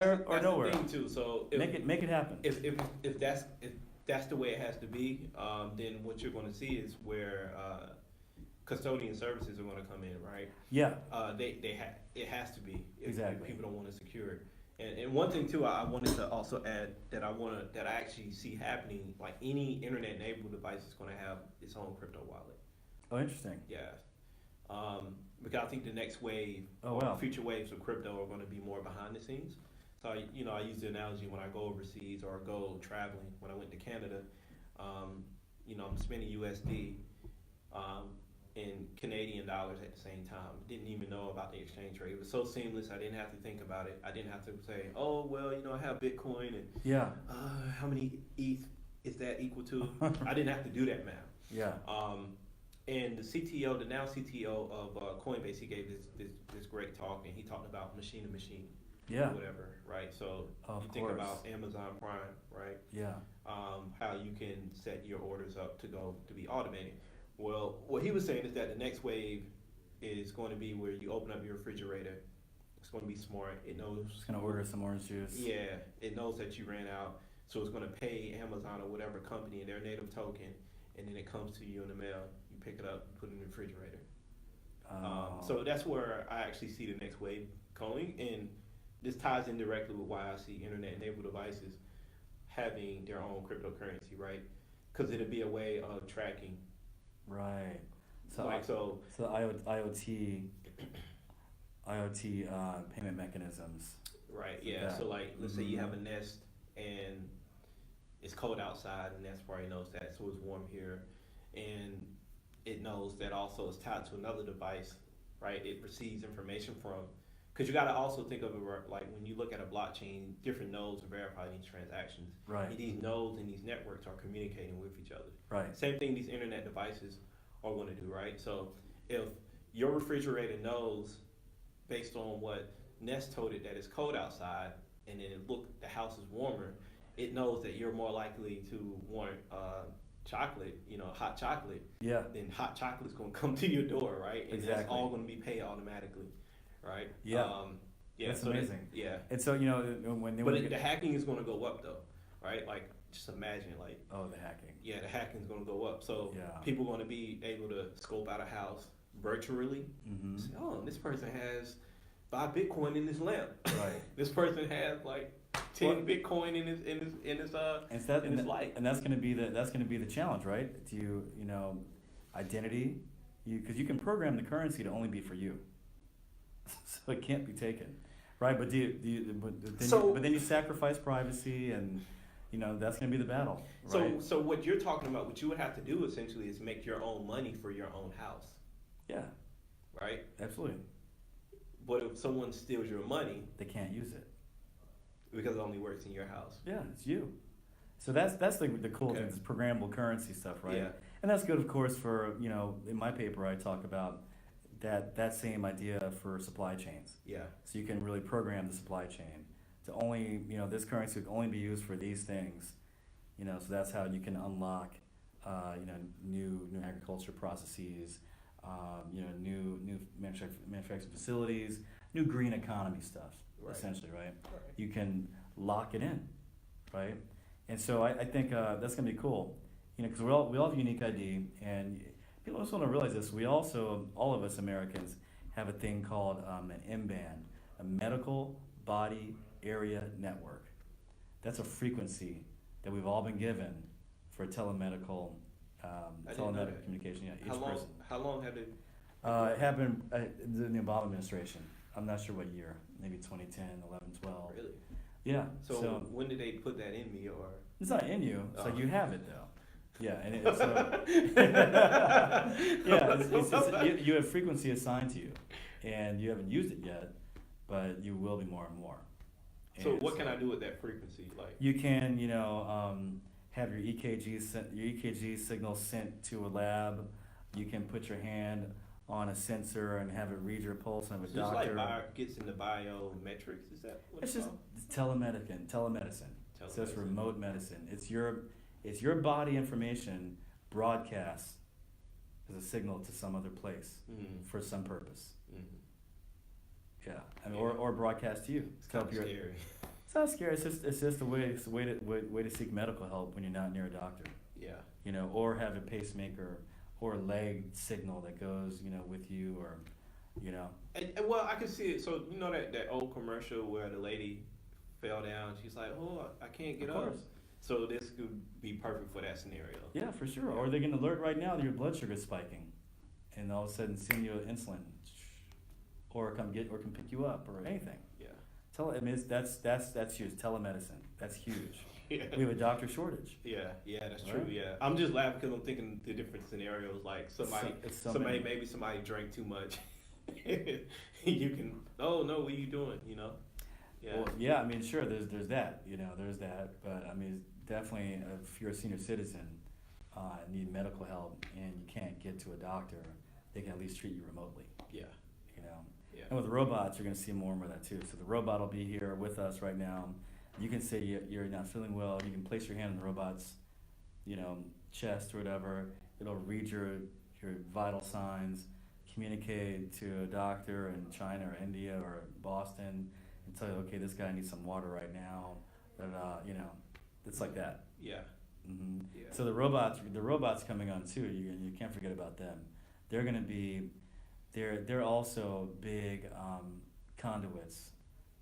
or nowhere. the thing too. So Make it happen. if that's the way it has to be, then what you're going to see is where custodian services are going to come in, right? Yeah, It has to be if exactly. people don't want to secure it. And one thing too, I wanted to also add that I actually see happening. Like any internet-enabled device is going to have its own crypto wallet. Oh, interesting. Yeah. Because I think the next wave Oh, or wow. future waves of crypto are going to be more behind the scenes. So I use the analogy when I go overseas or go traveling. When I went to Canada, I'm spending USD in Canadian dollars at the same time. Didn't even know about the exchange rate. It was so seamless. I didn't have to think about it. I didn't have to say, oh well, I have Bitcoin and Yeah, how many ETH is that equal to? I didn't have to do that math. yeah, And the CTO, the now CTO of Coinbase, he gave this great talk, and he talked about machine to machine, yeah. whatever, right? So Of you think course. about Amazon Prime, right? Yeah, How you can set your orders up to be automated. Well, what he was saying is that the next wave is going to be where you open up your refrigerator. It's going to be smart. It knows. just gonna order some orange juice. Yeah, it knows that you ran out, so it's going to pay Amazon or whatever company in their native token, and then it comes to you in the mail. You pick it up, put it in the refrigerator. So that's where I actually see the next wave going, and this ties in directly with why I see internet-enabled devices having their own cryptocurrency, right? Because it'll be a way of tracking. Right. So, Like so, so IoT payment mechanisms. right? for Yeah. that. So like, let's say you have a Mhm. nest and it's cold outside, and that's probably knows that, so it's warm here, and it knows that also it's tied to another device, right? It receives information from, because you got to also think of it like when you look at a blockchain, different nodes are verifying these transactions. Right. And these nodes and these networks are communicating with each other. Right. Same thing these internet devices are going to do, right? So if your refrigerator knows, based on what Nest told it, that it's cold outside, and then the house is warmer, it knows that you're more likely to want chocolate, hot chocolate, Yeah. then hot chocolate's going to come to your door, right? And that's Exactly. all going to be paid automatically, right? Yeah. Yeah. That's so amazing. yeah. And so when they But the hacking is going to go up though, right? Like just imagine, like, oh, the hacking. yeah, the hacking is going to go up. So Yeah. people are going to be able to scope out a house virtually. Mm-hmm. Say, oh, this person has 5 Bitcoin in his lamp. Right. This person has like 10 Bitcoin in his in his light. And that's gonna be the challenge, right? Identity, because you can program the currency to only be for you, so it can't be taken, right? But but then you sacrifice privacy, and that's gonna be the battle, right? So what you're talking about, what you would have to do essentially is make your own money for your own house, Yeah, right? absolutely. But if someone steals your money They can't use it. because it only works in your house, Yeah, it's you. So that's the cool Okay. thing, this programmable currency stuff, right? Yeah. And that's good, of course, for in my paper I talk about that same idea for supply chains. yeah, So you can really program the supply chain to only, this currency would only be used for these things, so that's how you can unlock, new agriculture processes, new manufacturing facilities, new green economy stuff, Right. essentially, right? right. You can lock it in, right? And so I think that's gonna be cool, because we all have unique ID, and people also want to realize this. We also, all of us Americans, have a thing called an Emband, a medical body area network. That's a frequency that we've all been given for telemedical communication. Yeah, each person. How long have it? It happened in the Obama administration. I'm not sure what year, maybe 2010, 11, 12. Really? Yeah. So when did they put that in me, or? It's not in you. It's like you have it though. Yeah, and it's you have frequency assigned to you, and you haven't used it yet, but you will be more and more. So And what can I do with that frequency? Like, You can, have your EKG signal sent to a lab. You can put your hand on a sensor and have it read your pulse and have a so it's doctor. like gets into biometrics. Is that what It's it's just called? telemedicine. So it's Telemedicine. remote medicine. It's your body information broadcast as a signal to some other place Mhm. for some purpose. Mhm. Yeah, or broadcast to you. It's kind of Tell you- scary. It's not scary. It's just a way to seek medical help when you're not near a doctor. Yeah. You know, or have a pacemaker or a leg signal that goes, you know, with you, or, you know. And well, I can see it. So you know that old commercial where the lady fell down. She's like, "Oh, I can't get Of up." course. So this could be perfect for that scenario. Yeah, for sure. Or they get an alert right now that your blood sugar is spiking, and all of a sudden send you insulin, or can pick you up, or anything. Yeah. I mean, that's huge. Telemedicine. That's huge. Yeah. We have a doctor shortage. Yeah, that's Right? true. Yeah, I'm just laughing because I'm thinking the different scenarios. Like somebody drank too much. You can. Oh no, what are you doing? You know. Yeah. Well, yeah. I mean, sure. There's that. You know, there's that. But I mean, definitely, if you're a senior citizen, need medical help, and you can't get to a doctor, they can at least treat you remotely. Yeah. You know. Yeah. And with robots, you're going to see more and more of that too. So the robot will be here with us right now. You can say you're not feeling well. You can place your hand on the robot's, you know, chest or whatever. It'll read your vital signs, communicate to a doctor in China or India or Boston, and tell you, okay, this guy needs some water right now. You know, it's like that. Yeah. Mm-hmm. Yeah. So the robots coming on too. You can't forget about them. They're going to be, they're also big conduits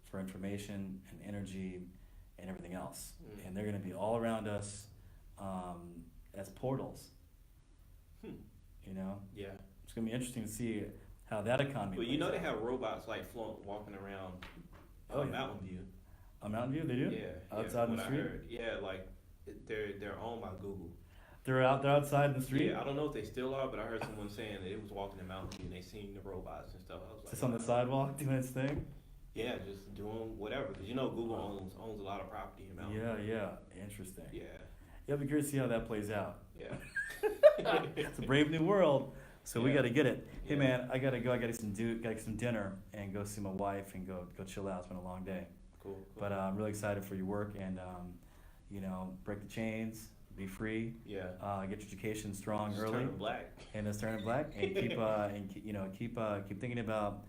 for information and energy and everything else. Mm. And they're going to be all around us as portals. You know? Yeah. It's going to be interesting to see how that economy Well, you plays know they out. have robots like walking around Oh, yeah. Mountain View. On Mountain View, they do? Yeah. Outside in the What I street? heard. Yeah, like they're owned by Google. They're outside in the street? Yeah, I don't know if they still are, but I heard someone saying that it was walking in Mountain View and they seen the robots and stuff. I was like, Just on the sidewalk doing its thing? yeah, just doing whatever. Because you know Google owns a lot of property in Mountain View. Yeah. Interesting. Yeah. Yeah, I'll be curious to see how that plays out. Yeah. It's a brave new world, so we Yeah. got to get it. Hey Yeah. man, I gotta go. I gotta get some dinner and go see my wife and go chill out. It's been a long day, Cool. but I'm really excited for your work and you know, break the chains, be free, Yeah. get your education strong Just early, turning black. and it's turning black, and keep thinking about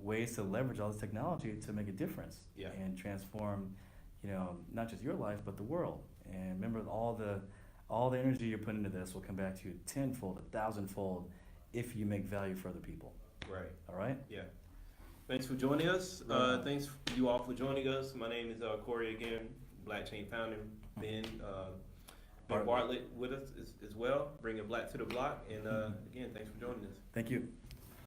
ways to leverage all this technology to make a difference Yeah. and transform, you know, not just your life but the world. And remember, all the energy you put into this will come back to you tenfold, 1,000-fold, if you make value for other people. Right. All right? Yeah. Thanks for joining us. Thanks you all for joining us. My name is Corey again, Blockchain founder. Ben Bartlett with us as well, bringing Black to the block. And again, thanks for joining us. Thank you.